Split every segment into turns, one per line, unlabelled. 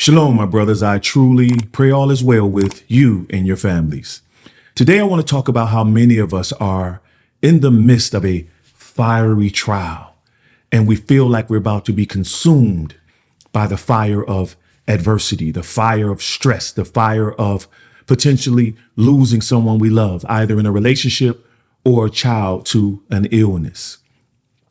Shalom, my brothers. I truly pray all is well with you and your families. Today, I want to talk about how many of us are in the midst of a fiery trial, and we feel like we're about to be consumed by the fire of adversity, the fire of stress, the fire of potentially losing someone we love, either in a relationship or a child to an illness.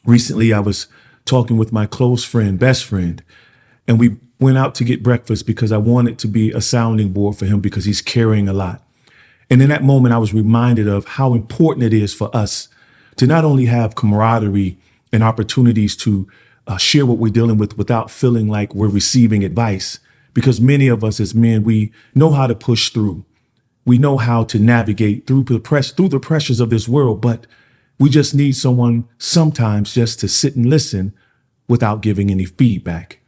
Recently, I was talking with my close friend, best friend, and we went out to get breakfast because I wanted to be a sounding board for him because he's carrying a lot. And in that moment, I was reminded of how important it is for us to not only have camaraderie and opportunities to share what we're dealing with without feeling like we're receiving advice, because many of us as men, we know how to push through. We know how to navigate through the pressures of this world, but we just need someone sometimes just to sit and listen without giving any feedback.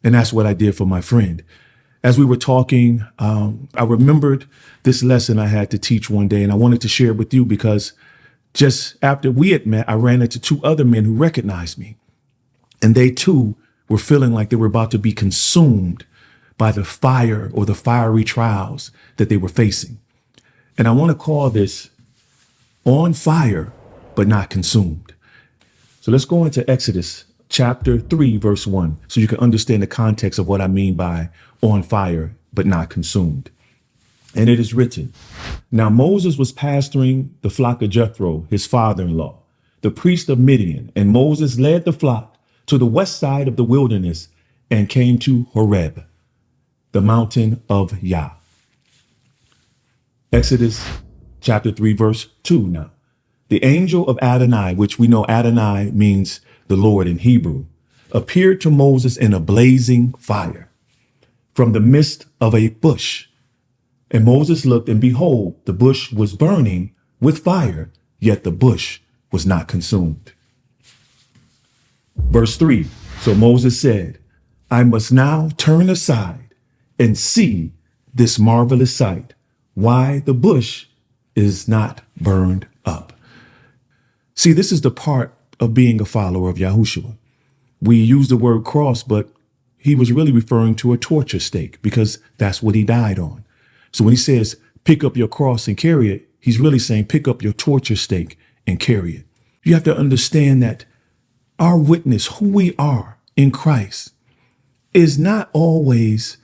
And that's what I did for my friend. As we were talking, I remembered this lesson I had to teach one day, and I wanted to share it with you because just after we had met, I ran into two other men who recognized me. And they too were feeling like they were about to be consumed by the fire or the fiery trials that they were facing. And I want to call this on fire, but not consumed. So let's go into Exodus chapter 3, verse 1, so you can understand the context of what I mean by on fire, but not consumed. And it is written, "Now Moses was pasturing the flock of Jethro, his father-in-law, the priest of Midian, and Moses led the flock to the west side of the wilderness and came to Horeb, the mountain of Yah." Exodus chapter 3, verse 2 now. "The angel of Adonai," which we know Adonai means the Lord in Hebrew, "appeared to Moses in a blazing fire from the midst of a bush. And Moses looked, and behold, the bush was burning with fire, yet the bush was not consumed." Verse 3, "So Moses said, I must now turn aside and see this marvelous sight, why the bush is not burned up." See, this is the part of being a follower of Yahushua. We use the word cross, but he was really referring to a torture stake because that's what he died on. So when he says, pick up your cross and carry it, he's really saying, pick up your torture stake and carry it. You have to understand that our witness, who we are in Christ, is not always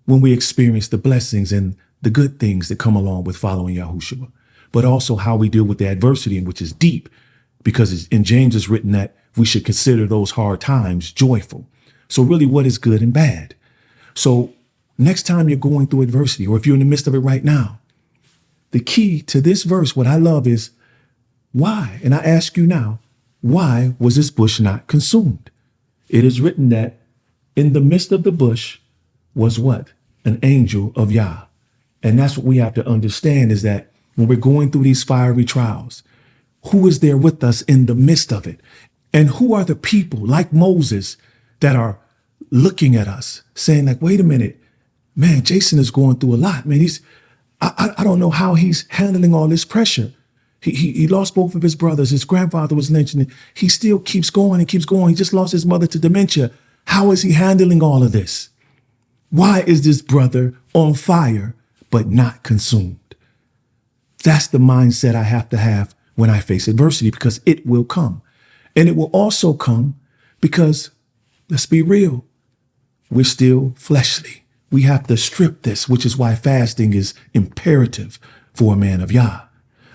when we experience the blessings and the good things that come along with following Yahushua, but also how we deal with the adversity, which is deep. Because in James it's written that we should consider those hard times joyful. So really, what is good and bad? So next time you're going through adversity, or if you're in the midst of it right now, the key to this verse, what I love is why? And I ask you now, why was this bush not consumed? It is written that in the midst of the bush was what? An angel of Yah. And that's what we have to understand, is that when we're going through these fiery trials, who is there with us in the midst of it? And who are the people like Moses that are looking at us saying like, wait a minute, man, Jason is going through a lot, man. I don't know how he's handling all this pressure. He lost both of his brothers. His grandfather was mentioned. He still keeps going and keeps going. He just lost his mother to dementia. How is he handling all of this? Why is this brother on fire, but not consumed? That's the mindset I have to have when I face adversity, because it will come. And it will also come because, let's be real, we're still fleshly. We have to strip this, which is why fasting is imperative for a man of Yah.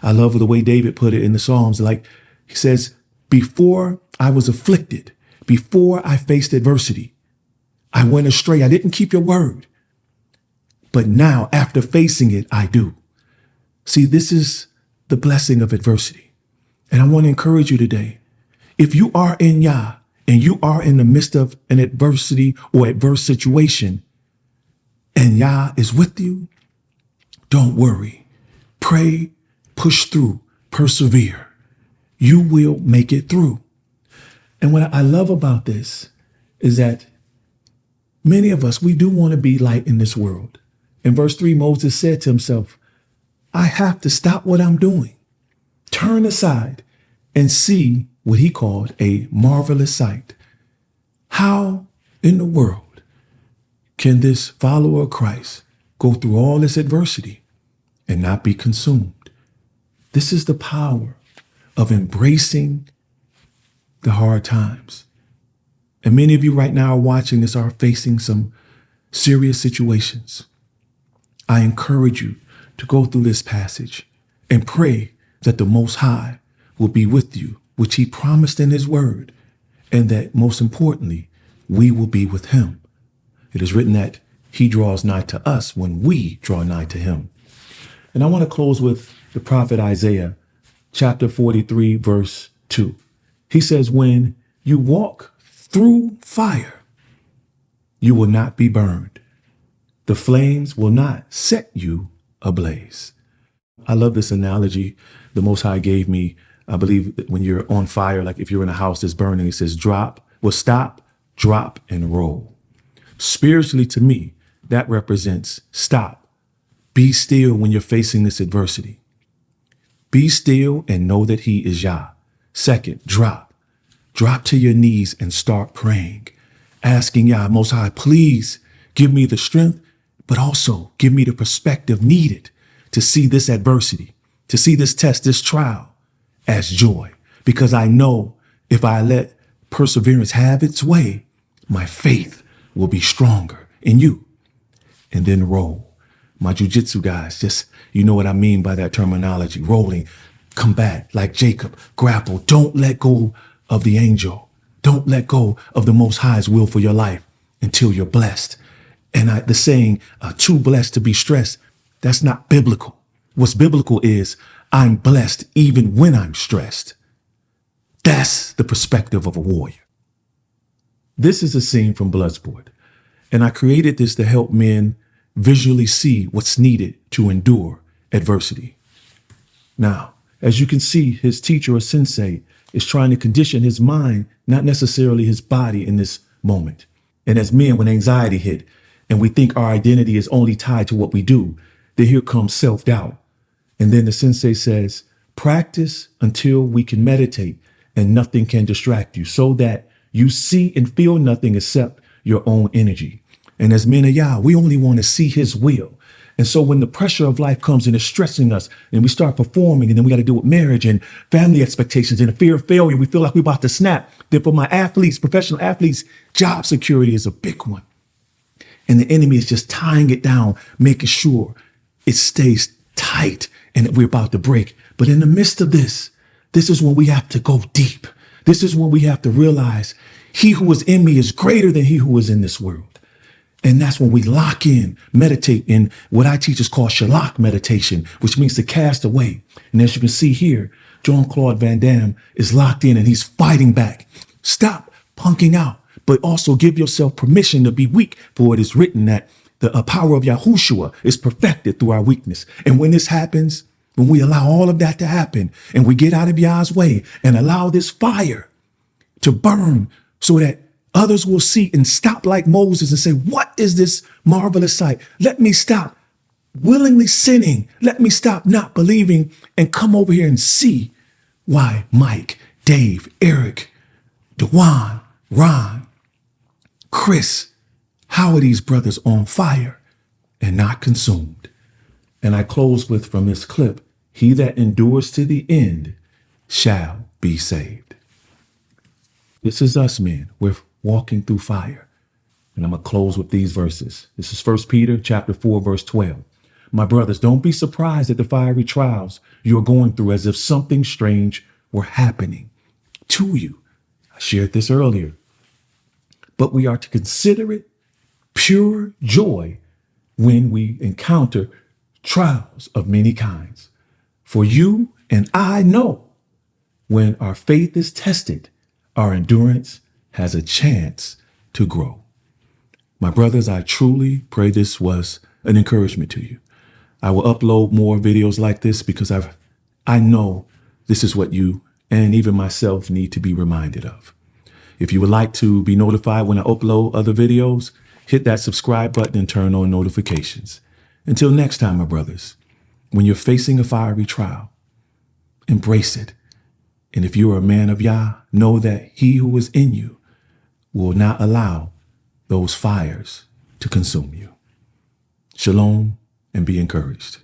I love the way David put it in the Psalms. Like he says, before I was afflicted, before I faced adversity, I went astray. I didn't keep your word. But now, after facing it, I do. See, this is the blessing of adversity. And I want to encourage you today. If you are in Yah and you are in the midst of an adversity or adverse situation and Yah is with you, don't worry. Pray, push through, persevere. You will make it through. And what I love about this is that many of us, we do want to be light in this world. In verse 3, Moses said to himself, I have to stop what I'm doing, turn aside, and see what he called a marvelous sight. How in the world Can this follower of Christ go through all this adversity and not be consumed? This is the power of embracing the hard times. And many of you right now are watching this are facing some serious situations. I encourage you to go through this passage and pray that the Most High will be with you, which he promised in his word, and that most importantly, we will be with him. It is written that he draws nigh to us when we draw nigh to him. And I want to close with the prophet Isaiah, chapter 43, verse 2. He says, when you walk through fire, you will not be burned. The flames will not set you ablaze. I love this analogy the Most High gave me. I believe that when you're on fire, like if you're in a house that's burning, it says stop, drop, and roll. Spiritually, to me, that represents stop. Be still when you're facing this adversity. Be still and know that he is Yah. Second, drop. Drop to your knees and start praying, asking Yah, Most High, please give me the strength, but also give me the perspective needed to see this adversity, to see this test, this trial as joy. Because I know if I let perseverance have its way, my faith will be stronger in you. And then roll. My jujitsu guys, just, you know what I mean by that terminology, rolling, combat, like Jacob, grapple. Don't let go of the angel. Don't let go of the Most High's will for your life until you're blessed. And the saying, too blessed to be stressed, that's not biblical. What's biblical is I'm blessed even when I'm stressed. That's the perspective of a warrior. This is a scene from Bloodsport, and I created this to help men visually see what's needed to endure adversity. Now, as you can see, his teacher or sensei is trying to condition his mind, not necessarily his body in this moment. And as men, when anxiety hit and we think our identity is only tied to what we do, then here comes self-doubt. And then the sensei says, practice until we can meditate and nothing can distract you, so that you see and feel nothing except your own energy. And as men of Yah, we only want to see his will. And so when the pressure of life comes and is stressing us and we start performing, and then we got to deal with marriage and family expectations and the fear of failure, we feel like we're about to snap. Then for my athletes, professional athletes, job security is a big one. And the enemy is just tying it down, making sure it stays tight and that we're about to break. But in the midst of this is when we have to go deep. This is when we have to realize he who is in me is greater than he who is in this world. And that's when we lock in, meditate in what I teach is called Shalak meditation, which means to cast away. And as you can see here, Jean-Claude Van Damme is locked in and he's fighting back. Stop punking out, but also give yourself permission to be weak, for it is written that the power of Yahushua is perfected through our weakness. And when this happens, when we allow all of that to happen and we get out of Yah's way and allow this fire to burn so that others will see and stop like Moses and say, what is this marvelous sight? Let me stop willingly sinning. Let me stop not believing and come over here and see why Mike, Dave, Eric, Dewan, Ron, Chris, how are these brothers on fire and not consumed? And I close with from this clip, he that endures to the end shall be saved. This is us, men. We're walking through fire. And I'm going to close with these verses. This is 1 Peter chapter 4, verse 12. My brothers, don't be surprised at the fiery trials you're going through as if something strange were happening to you. I shared this earlier. But we are to consider it pure joy when we encounter trials of many kinds. For you and I know when our faith is tested, our endurance has a chance to grow. My brothers, I truly pray this was an encouragement to you. I will upload more videos like this because I know this is what you and even myself need to be reminded of. If you would like to be notified when I upload other videos, hit that subscribe button and turn on notifications. Until next time, my brothers, when you're facing a fiery trial, embrace it. And if you are a man of Yah, know that he who is in you will not allow those fires to consume you. Shalom and be encouraged.